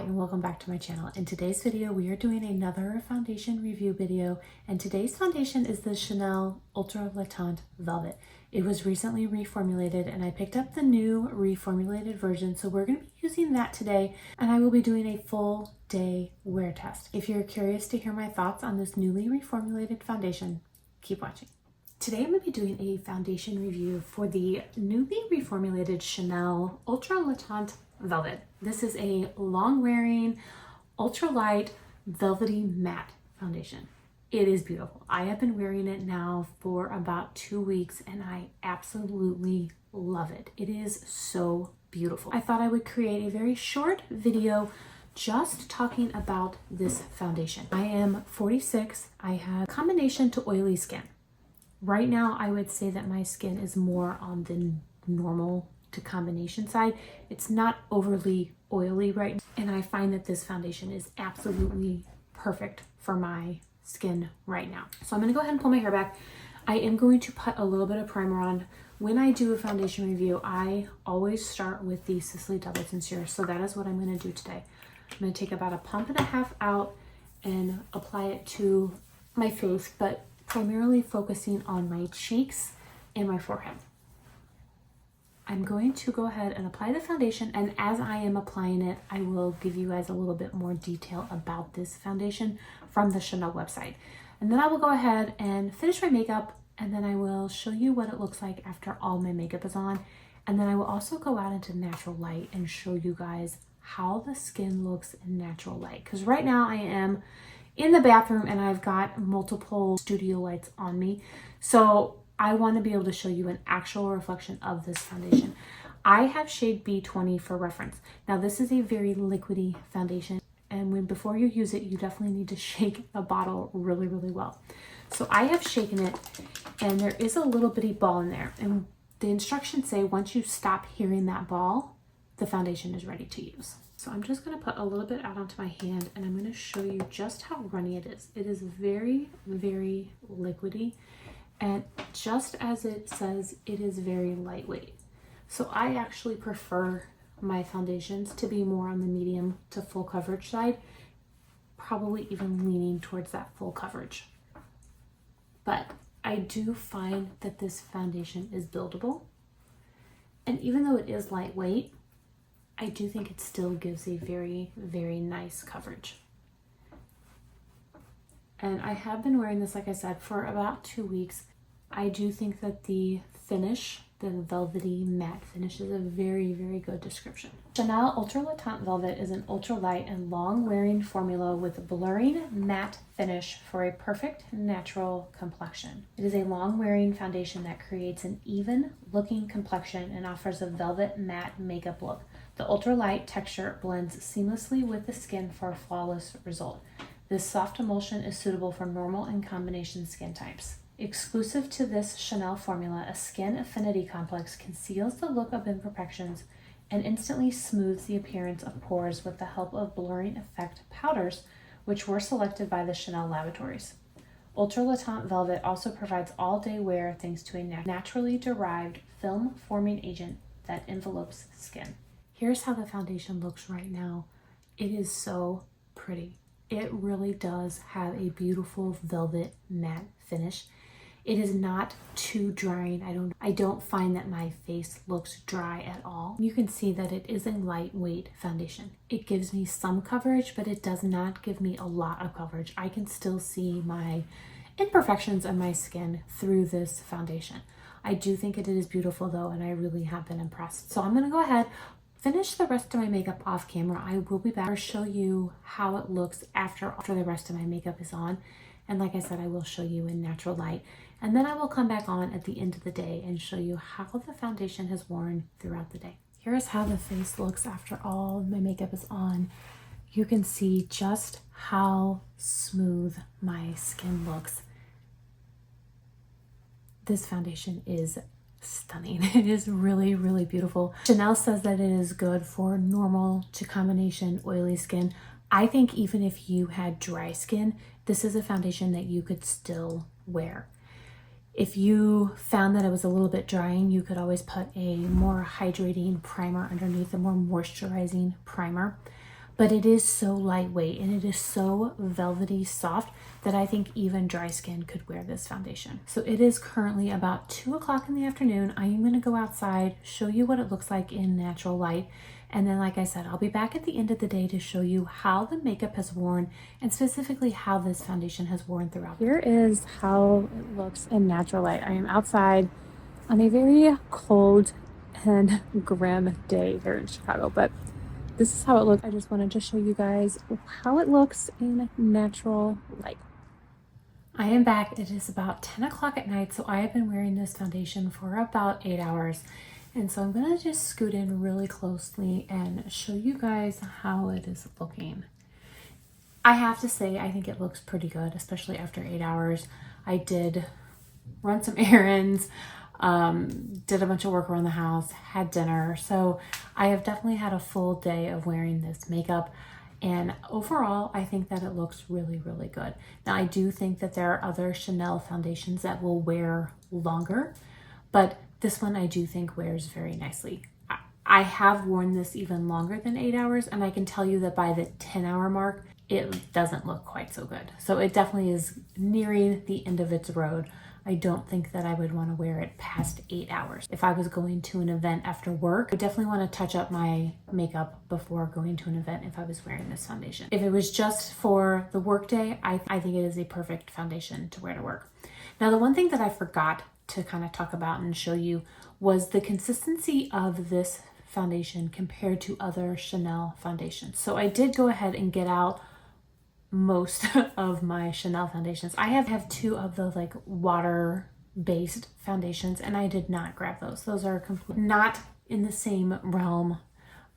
and welcome back to my channel. In today's video, we are doing another foundation review video, and today's foundation is the Chanel Ultra Le Teint Velvet. It was recently reformulated, and I picked up the new reformulated version, so we're going to be using that today, and I will be doing a full day wear test. If you're curious to hear my thoughts on this newly reformulated foundation, keep watching. Today I'm going to be doing a foundation review for the newly reformulated Chanel Ultra Le Teint Velvet. This is a long-wearing, ultra-light, velvety matte foundation. It is beautiful. I have been wearing it now for about 2 weeks and I absolutely love it. It is so beautiful. I thought I would create a very short video just talking about this foundation. I am 46. I have combination to oily skin. Right now, I would say that my skin is more on the normal to combination side. It's not overly oily right now, and I find that this foundation is absolutely perfect for my skin right now. So I'm going to go ahead and pull my hair back. I am going to put a little bit of primer on. When I do a foundation review, I always start with the Sicily Double Sincere, so that is what I'm going to do today. I'm going to take about 1.5 pumps out and apply it to my face, but primarily focusing on my cheeks and my forehead. I'm going to go ahead and apply the foundation, and as I am applying it, I will give you guys a little bit more detail about this foundation from the Chanel website. And then I will go ahead and finish my makeup, and then I will show you what it looks like after all my makeup is on. And then I will also go out into natural light and show you guys how the skin looks in natural light. Because right now I am in the bathroom and I've got multiple studio lights on me. So I want to be able to show you an actual reflection of this foundation. I have shade B20 for reference. Now this is a very liquidy foundation, and before you use it, you definitely need to shake the bottle really, really well. So I have shaken it, and there is a little bitty ball in there. And the instructions say once you stop hearing that ball, the foundation is ready to use. So I'm just going to put a little bit out onto my hand, and I'm going to show you just how runny it is. It is very, very liquidy. And just as it says, it is very lightweight. So I actually prefer my foundations to be more on the medium to full coverage side, probably even leaning towards that full coverage. But I do find that this foundation is buildable. And even though it is lightweight, I do think it still gives a very, very nice coverage. And I have been wearing this, like I said, for about 2 weeks. I do think that the finish, the velvety matte finish, is a very, very good description. Chanel Ultra Le Teint Velvet is an ultralight and long-wearing formula with blurring matte finish for a perfect natural complexion. It is a long-wearing foundation that creates an even-looking complexion and offers a velvet matte makeup look. The ultralight texture blends seamlessly with the skin for a flawless result. This soft emulsion is suitable for normal and combination skin types. Exclusive to this Chanel formula, a skin affinity complex conceals the look of imperfections and instantly smooths the appearance of pores with the help of blurring effect powders, which were selected by the Chanel laboratories. Ultra Le Teint Velvet also provides all-day wear thanks to a naturally derived film-forming agent that envelopes skin. Here's how the foundation looks right now. It is so pretty. It really does have a beautiful velvet matte finish. It is not too drying. I don't find that my face looks dry at all. You can see that it is a lightweight foundation. It gives me some coverage, but it does not give me a lot of coverage. I can still see my imperfections on my skin through this foundation. I do think it is beautiful though, and I really have been impressed. So I'm gonna go ahead, finish the rest of my makeup off camera. I will be back to show you how it looks after the rest of my makeup is on. And like I said, I will show you in natural light. And then I will come back on at the end of the day and show you how the foundation has worn throughout the day. Here's how the face looks after all my makeup is on. You can see just how smooth my skin looks. This foundation is stunning. It is really, really beautiful. Chanel says that it is good for normal to combination oily skin. I think even if you had dry skin, this is a foundation that you could still wear. If you found that it was a little bit drying, you could always put a more hydrating primer underneath, a more moisturizing primer. but it is so lightweight and it is so velvety soft that I think even dry skin could wear this foundation. So it is currently about 2 o'clock in the afternoon. I am gonna go outside, show you what it looks like in natural light. And then, like I said, I'll be back at the end of the day to show you how the makeup has worn and specifically how this foundation has worn throughout. Here is how it looks in natural light. I am outside on a very cold and grim day here in Chicago, but this is how it looks. I just wanted to show you guys how it looks in natural light. I am back. It is about 10 o'clock at night, so I have been wearing this foundation for about 8 hours. And so I'm gonna just scoot in really closely and show you guys how it is looking. I have to say, I think it looks pretty good, especially after 8 hours. I did run some errands, did a bunch of work around the house, had dinner. So I have definitely had a full day of wearing this makeup. And overall, I think that it looks really, really good. Now, I do think that there are other Chanel foundations that will wear longer, but this one I do think wears very nicely. I have worn this even longer than 8 hours, and I can tell you that by the 10-hour mark, it doesn't look quite so good. So it definitely is nearing the end of its road. I don't think that I would want to wear it past 8 hours. If I was going to an event after work, I definitely want to touch up my makeup before going to an event if I was wearing this foundation. If it was just for the work day, I think it is a perfect foundation to wear to work. Now, the one thing that I forgot to kind of talk about and show you was the consistency of this foundation compared to other Chanel foundations. So I did go ahead and get out most of my Chanel foundations. I have two of the like water based foundations, and I did not grab those. Those are completely not in the same realm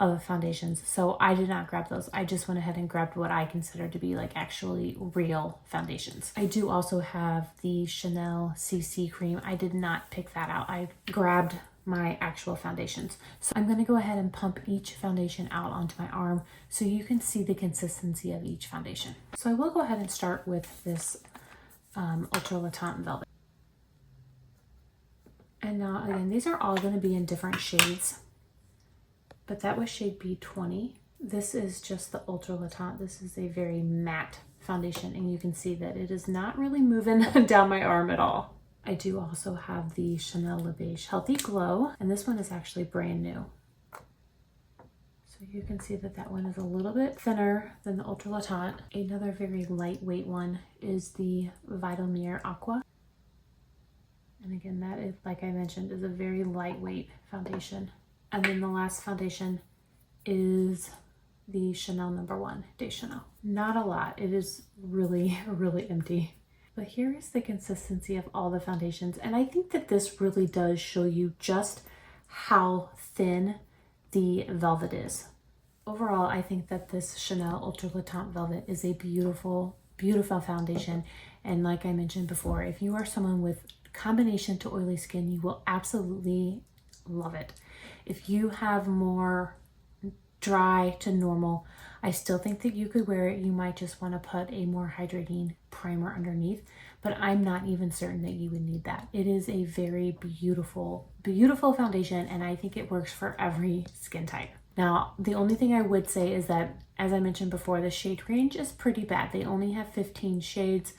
of foundations, so I did not grab those. I just went ahead and grabbed what I consider to be like actually real foundations. I do also have the Chanel CC cream. I did not pick that out. I grabbed my actual foundations. So I'm going to go ahead and pump each foundation out onto my arm so you can see the consistency of each foundation. So I will go ahead and start with this Ultra Le Teint Velvet. And now again, these are all going to be in different shades, but that was shade B20. This is just the Ultra Le Teint. This is a very matte foundation, and you can see that it is not really moving down my arm at all. I do also have the Chanel Le Beige Healthy Glow, and this one is actually brand new. So you can see that that one is a little bit thinner than the Ultra Le Teint. Another very lightweight one is the Vital Mirror Aqua. And again, that is, like I mentioned, is a very lightweight foundation. And then the last foundation is the Chanel No. 1 de Chanel. Not a lot. It is really, really empty. But here is the consistency of all the foundations. And I think that this really does show you just how thin the velvet is. Overall, I think that this Chanel Ultra Le Teint Velvet is a beautiful, beautiful foundation. And like I mentioned before, if you are someone with combination to oily skin, you will absolutely love it. If you have more dry to normal, I still think that you could wear it. You might just want to put a more hydrating primer underneath, but I'm not even certain that you would need that. It is a very beautiful, beautiful foundation, and I think it works for every skin type. Now, the only thing I would say is that, as I mentioned before, the shade range is pretty bad. They only have 15 shades.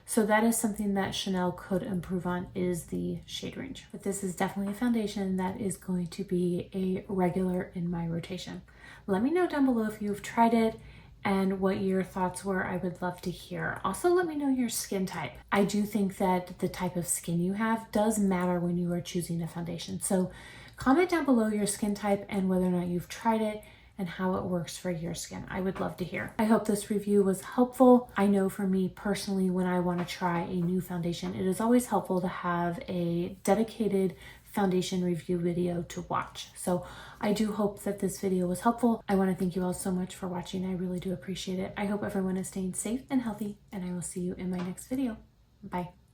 So that is something that Chanel could improve on, is the shade range. But this is definitely a foundation that is going to be a regular in my rotation. Let me know down below if you've tried it and what your thoughts were. I would love to hear. Also, let me know your skin type. I do think that the type of skin you have does matter when you are choosing a foundation. So comment down below your skin type and whether or not you've tried it and how it works for your skin. I would love to hear. I hope this review was helpful. I know for me personally, when I want to try a new foundation, it is always helpful to have a dedicated foundation review video to watch. So I do hope that this video was helpful. I want to thank you all so much for watching. I really do appreciate it. I hope everyone is staying safe and healthy, and I will see you in my next video. Bye.